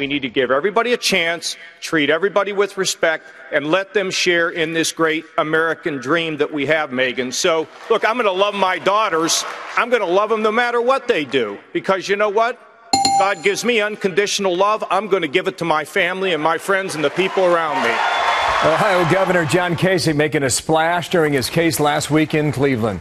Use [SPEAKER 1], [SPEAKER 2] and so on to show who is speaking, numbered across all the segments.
[SPEAKER 1] We need to give everybody a chance, treat everybody with respect, and let them share in this great American dream that we have, Megan. So, look, I'm going to love my daughters. I'm going to love them no matter what they do, because you know what? God gives me unconditional love. I'm going to give it to my family and my friends and the people around me.
[SPEAKER 2] Ohio Governor John Kasich making a splash during his case last week in Cleveland.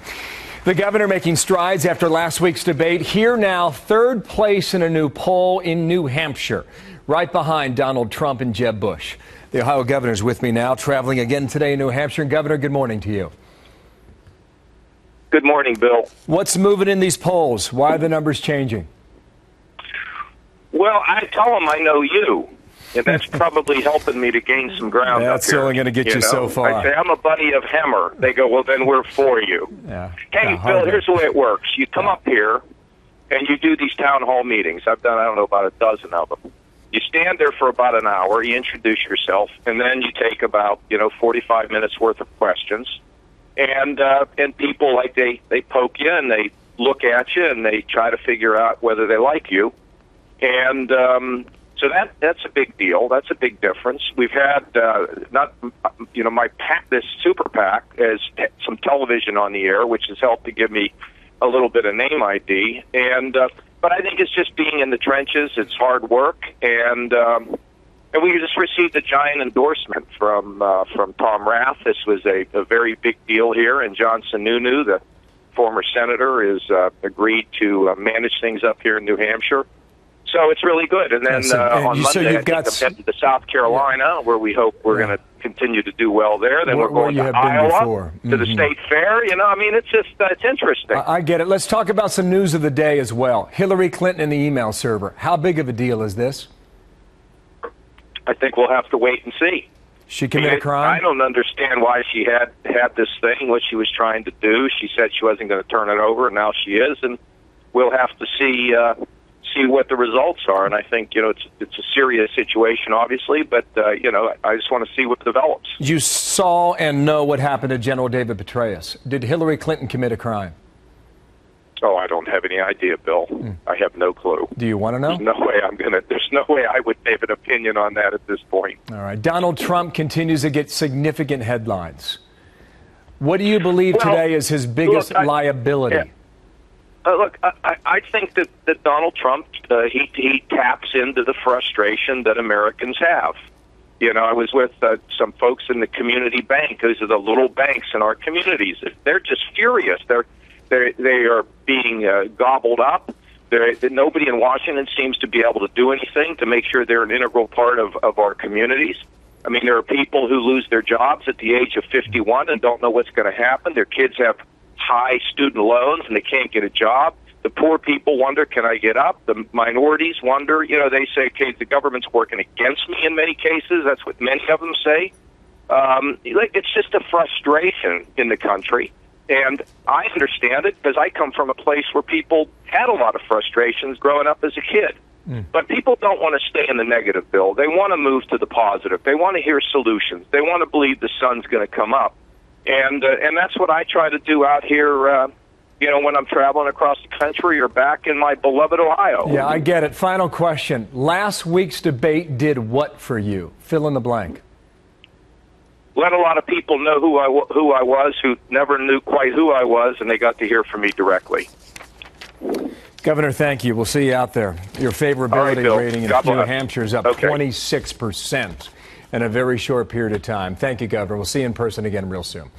[SPEAKER 2] The governor making strides after last week's debate. Here now, third place in a new poll in New Hampshire, right behind Donald Trump and Jeb Bush. The Ohio governor's with me now, traveling again today in New Hampshire. Governor, good morning to you.
[SPEAKER 3] Good morning, Bill.
[SPEAKER 2] What's moving in these polls? Why are the numbers changing?
[SPEAKER 3] Well, I tell them I know you, and that's probably helping me to gain some ground.
[SPEAKER 2] That's only going to get you so far.
[SPEAKER 3] I say, I'm a buddy of Hemmer. They go, well, then we're for you.
[SPEAKER 2] Yeah.
[SPEAKER 3] Hey, Bill, here's the way it works. You come up here, and you do these town hall meetings. I've done, I don't know, about a dozen of them. You stand there for about an hour, you introduce yourself, and then you take about, 45 minutes worth of questions. And people, like, they poke you, and they look at you, and they try to figure out whether they like you. And so that's a big deal. That's a big difference. We've had my PAC, this super PAC, has some television on the air, which has helped to give me a little bit of name ID. And but I think it's just being in the trenches. It's hard work, and we just received a giant endorsement from Tom Rath. This was a very big deal here, and John Sununu, the former senator, is agreed to manage things up here in New Hampshire. So it's really good. And then on Monday, I'm headed to South Carolina, where we hope we're going to continue to do well there. Then we're going to Iowa, to the state fair. It's just it's interesting.
[SPEAKER 2] I get it. Let's talk about some news of the day as well. Hillary Clinton and the email server. How big of a deal is this?
[SPEAKER 3] I think we'll have to wait and see.
[SPEAKER 2] She committed a crime?
[SPEAKER 3] I don't understand why she had this thing, what she was trying to do. She said she wasn't going to turn it over, and now she is. And we'll have to see what the results are. And I think, it's a serious situation, obviously, but, I just want to see what develops.
[SPEAKER 2] You saw and know what happened to General David Petraeus. Did Hillary Clinton commit a crime?
[SPEAKER 3] Oh, I don't have any idea, Bill. I have no clue.
[SPEAKER 2] Do you want to know?
[SPEAKER 3] There's no way I would have an opinion on that at this point.
[SPEAKER 2] All right. Donald Trump continues to get significant headlines. What do you believe today is his biggest liability?
[SPEAKER 3] Yeah. I think that Donald Trump, he taps into the frustration that Americans have. I was with some folks in the community bank. Those are the little banks in our communities. They're just furious. They are being gobbled up. Nobody in Washington seems to be able to do anything to make sure they're an integral part of our communities. I mean, there are people who lose their jobs at the age of 51 and don't know what's going to happen. Their kids have high student loans and they can't get a job. The poor people wonder, can I get up? The minorities wonder, they say, okay, the government's working against me in many cases. That's what many of them say. It's just a frustration in the country. And I understand it because I come from a place where people had a lot of frustrations growing up as a kid. But people don't want to stay in the negative, Bill. They want to move to the positive. They want to hear solutions. They want to believe the sun's going to come up. And that's what I try to do out here, when I'm traveling across the country or back in my beloved Ohio.
[SPEAKER 2] Yeah, I get it. Final question. Last week's debate did what for you? Fill in the blank.
[SPEAKER 3] Let a lot of people know who I was, who never knew quite who I was, and they got to hear from me directly.
[SPEAKER 2] Governor, thank you. We'll see you out there. Your favorability rating in New Hampshire is up 26% in a very short period of time. Thank you, Governor. We'll see you in person again real soon.